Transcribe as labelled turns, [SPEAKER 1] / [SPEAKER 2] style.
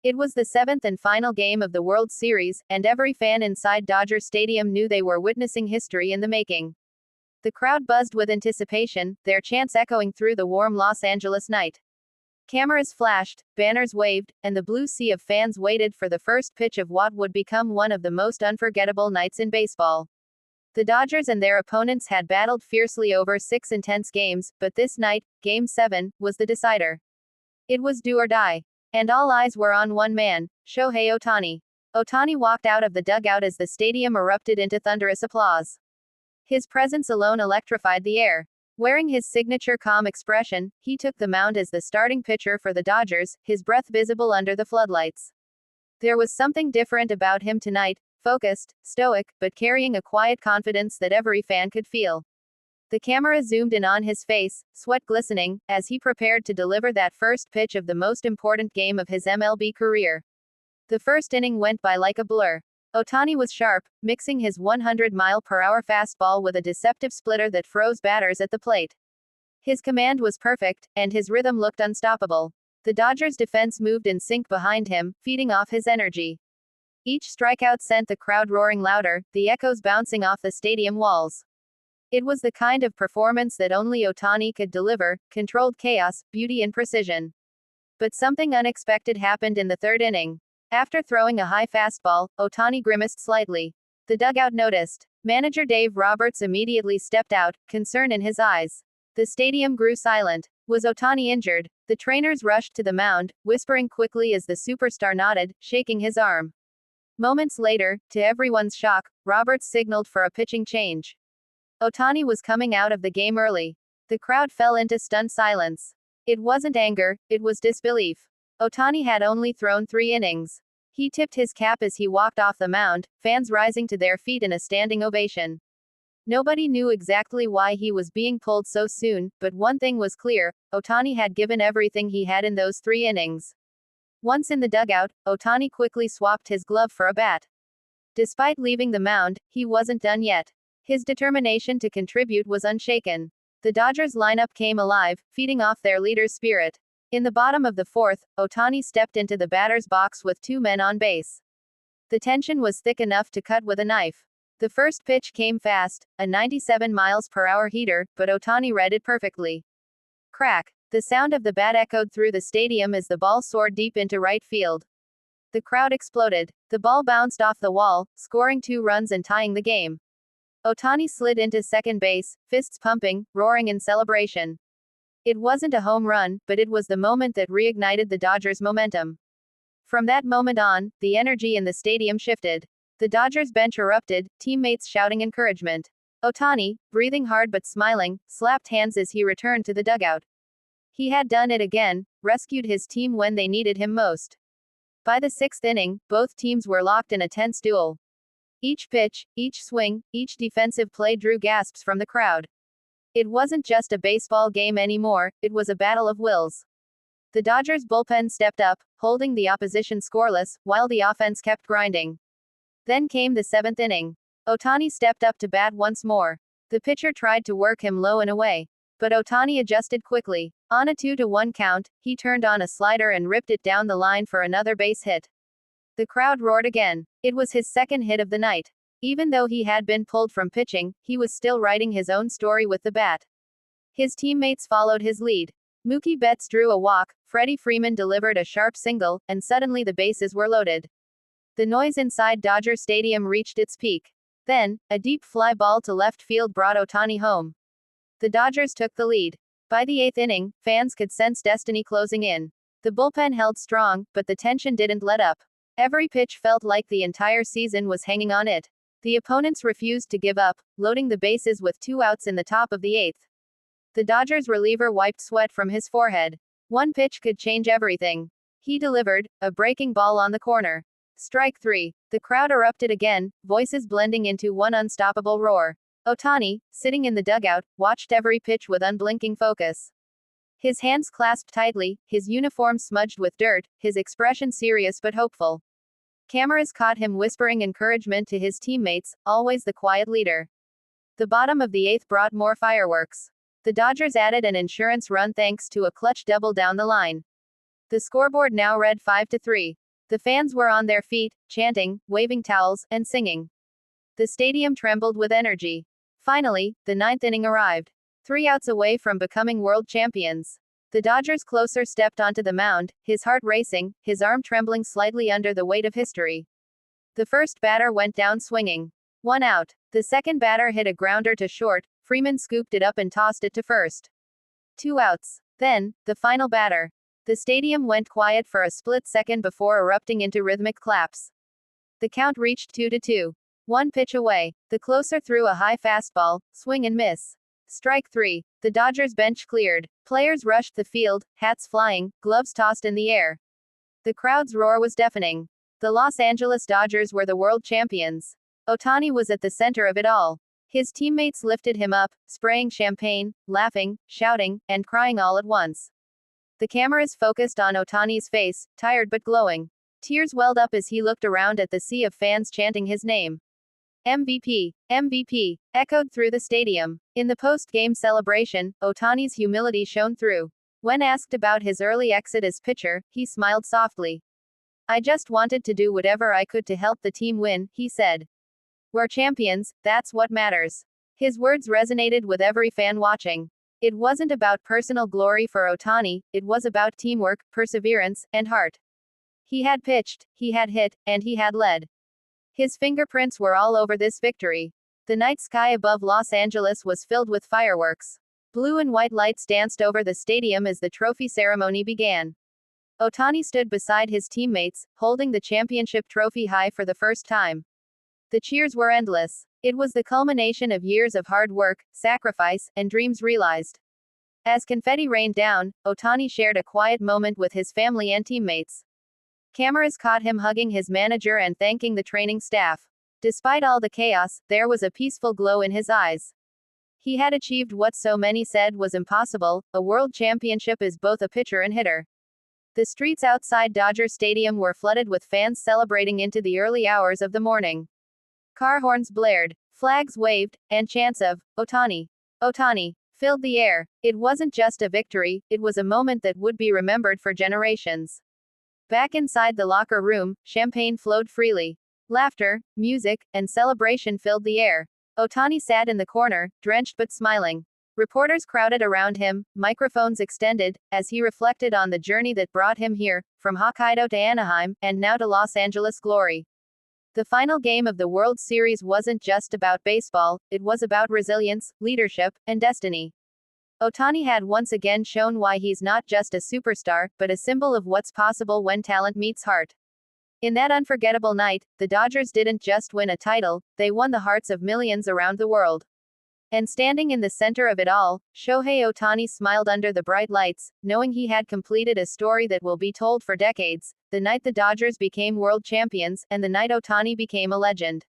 [SPEAKER 1] It was the seventh and final game of the World Series, and every fan inside Dodger Stadium knew they were witnessing history in the making. The crowd buzzed with anticipation, their chants echoing through the warm Los Angeles night. Cameras flashed, banners waved, and the blue sea of fans waited for the first pitch of what would become one of the most unforgettable nights in baseball. The Dodgers and their opponents had battled fiercely over 6 intense games, but this night, Game 7, was the decider. It was do or die. And all eyes were on one man, Shohei Ohtani. Ohtani walked out of the dugout as the stadium erupted into thunderous applause. His presence alone electrified the air. Wearing his signature calm expression, he took the mound as the starting pitcher for the Dodgers, his breath visible under the floodlights. There was something different about him tonight, focused, stoic, but carrying a quiet confidence that every fan could feel. The camera zoomed in on his face, sweat glistening, as he prepared to deliver that first pitch of the most important game of his MLB career. The first inning went by like a blur. Ohtani was sharp, mixing his 100-mile-per-hour fastball with a deceptive splitter that froze batters at the plate. His command was perfect, and his rhythm looked unstoppable. The Dodgers' defense moved in sync behind him, feeding off his energy. Each strikeout sent the crowd roaring louder, the echoes bouncing off the stadium walls. It was the kind of performance that only Ohtani could deliver, controlled chaos, beauty and precision. But something unexpected happened in the third inning. After throwing a high fastball, Ohtani grimaced slightly. The dugout noticed. Manager Dave Roberts immediately stepped out, concern in his eyes. The stadium grew silent. Was Ohtani injured? The trainers rushed to the mound, whispering quickly as the superstar nodded, shaking his arm. Moments later, to everyone's shock, Roberts signaled for a pitching change. Ohtani was coming out of the game early. The crowd fell into stunned silence. It wasn't anger, it was disbelief. Ohtani had only thrown 3 innings. He tipped his cap as he walked off the mound, fans rising to their feet in a standing ovation. Nobody knew exactly why he was being pulled so soon, but one thing was clear, Ohtani had given everything he had in those 3 innings. Once in the dugout, Ohtani quickly swapped his glove for a bat. Despite leaving the mound, he wasn't done yet. His determination to contribute was unshaken. The Dodgers lineup came alive, feeding off their leader's spirit. In the bottom of the fourth, Ohtani stepped into the batter's box with 2 men on base. The tension was thick enough to cut with a knife. The first pitch came fast, a 97 miles per hour heater, but Ohtani read it perfectly. Crack! The sound of the bat echoed through the stadium as the ball soared deep into right field. The crowd exploded. The ball bounced off the wall, scoring 2 runs and tying the game. Ohtani slid into second base, fists pumping, roaring in celebration. It wasn't a home run, but it was the moment that reignited the Dodgers' momentum. From that moment on, the energy in the stadium shifted. The Dodgers bench erupted, teammates shouting encouragement. Ohtani, breathing hard but smiling, slapped hands as he returned to the dugout. He had done it again, rescued his team when they needed him most. By the 6th inning, both teams were locked in a tense duel. Each pitch, each swing, each defensive play drew gasps from the crowd. It wasn't just a baseball game anymore, it was a battle of wills. The Dodgers' bullpen stepped up, holding the opposition scoreless, while the offense kept grinding. Then came the 7th inning. Ohtani stepped up to bat once more. The pitcher tried to work him low and away. But Ohtani adjusted quickly. On a 2-1 count, he turned on a slider and ripped it down the line for another base hit. The crowd roared again. It was his second hit of the night. Even though he had been pulled from pitching, he was still writing his own story with the bat. His teammates followed his lead. Mookie Betts drew a walk, Freddie Freeman delivered a sharp single, and suddenly the bases were loaded. The noise inside Dodger Stadium reached its peak. Then, a deep fly ball to left field brought Ohtani home. The Dodgers took the lead. By the 8th inning, fans could sense destiny closing in. The bullpen held strong, but the tension didn't let up. Every pitch felt like the entire season was hanging on it. The opponents refused to give up, loading the bases with 2 outs in the top of the 8th. The Dodgers reliever wiped sweat from his forehead. One pitch could change everything. He delivered, a breaking ball on the corner. Strike 3. The crowd erupted again, voices blending into one unstoppable roar. Ohtani, sitting in the dugout, watched every pitch with unblinking focus. His hands clasped tightly, his uniform smudged with dirt, his expression serious but hopeful. Cameras caught him whispering encouragement to his teammates, always the quiet leader. The bottom of the 8th brought more fireworks. The Dodgers added an insurance run thanks to a clutch double down the line. The scoreboard now read 5-3. The fans were on their feet, chanting, waving towels, and singing. The stadium trembled with energy. Finally, the ninth inning arrived. 3 outs away from becoming world champions. The Dodgers closer stepped onto the mound, his heart racing, his arm trembling slightly under the weight of history. The first batter went down swinging. 1 out. The second batter hit a grounder to short, Freeman scooped it up and tossed it to first. 2 outs. Then, the final batter. The stadium went quiet for a split second before erupting into rhythmic claps. The count reached 2-2. 1 pitch away. The closer threw a high fastball, swing and miss. Strike 3. The Dodgers bench cleared. Players rushed the field, hats flying, gloves tossed in the air. The crowd's roar was deafening. The Los Angeles Dodgers were the world champions. Ohtani was at the center of it all. His teammates lifted him up, spraying champagne, laughing, shouting, and crying all at once. The cameras focused on Ohtani's face, tired but glowing. Tears welled up as he looked around at the sea of fans chanting his name. MVP, MVP, echoed through the stadium. In the post-game celebration, Ohtani's humility shone through. When asked about his early exit as pitcher, he smiled softly. "I just wanted to do whatever I could to help the team win," he said. "We're champions, that's what matters." His words resonated with every fan watching. It wasn't about personal glory for Ohtani, it was about teamwork, perseverance, and heart. He had pitched, he had hit, and he had led. His fingerprints were all over this victory. The night sky above Los Angeles was filled with fireworks. Blue and white lights danced over the stadium as the trophy ceremony began. Ohtani stood beside his teammates, holding the championship trophy high for the first time. The cheers were endless. It was the culmination of years of hard work, sacrifice, and dreams realized. As confetti rained down, Ohtani shared a quiet moment with his family and teammates. Cameras caught him hugging his manager and thanking the training staff. Despite all the chaos, there was a peaceful glow in his eyes. He had achieved what so many said was impossible. A world championship is both a pitcher and hitter. The streets outside Dodger Stadium were flooded with fans celebrating into the early hours of the morning. Car horns blared, flags waved, and chants of "Ohtani, Ohtani" filled the air. It wasn't just a victory, it was a moment that would be remembered for generations. Back inside the locker room, champagne flowed freely. Laughter, music, and celebration filled the air. Ohtani sat in the corner, drenched but smiling. Reporters crowded around him, microphones extended, as he reflected on the journey that brought him here, from Hokkaido to Anaheim, and now to Los Angeles glory. The final game of the World Series wasn't just about baseball, it was about resilience, leadership, and destiny. Ohtani had once again shown why he's not just a superstar, but a symbol of what's possible when talent meets heart. In that unforgettable night, the Dodgers didn't just win a title, they won the hearts of millions around the world. And standing in the center of it all, Shohei Ohtani smiled under the bright lights, knowing he had completed a story that will be told for decades, the night the Dodgers became world champions, and the night Ohtani became a legend.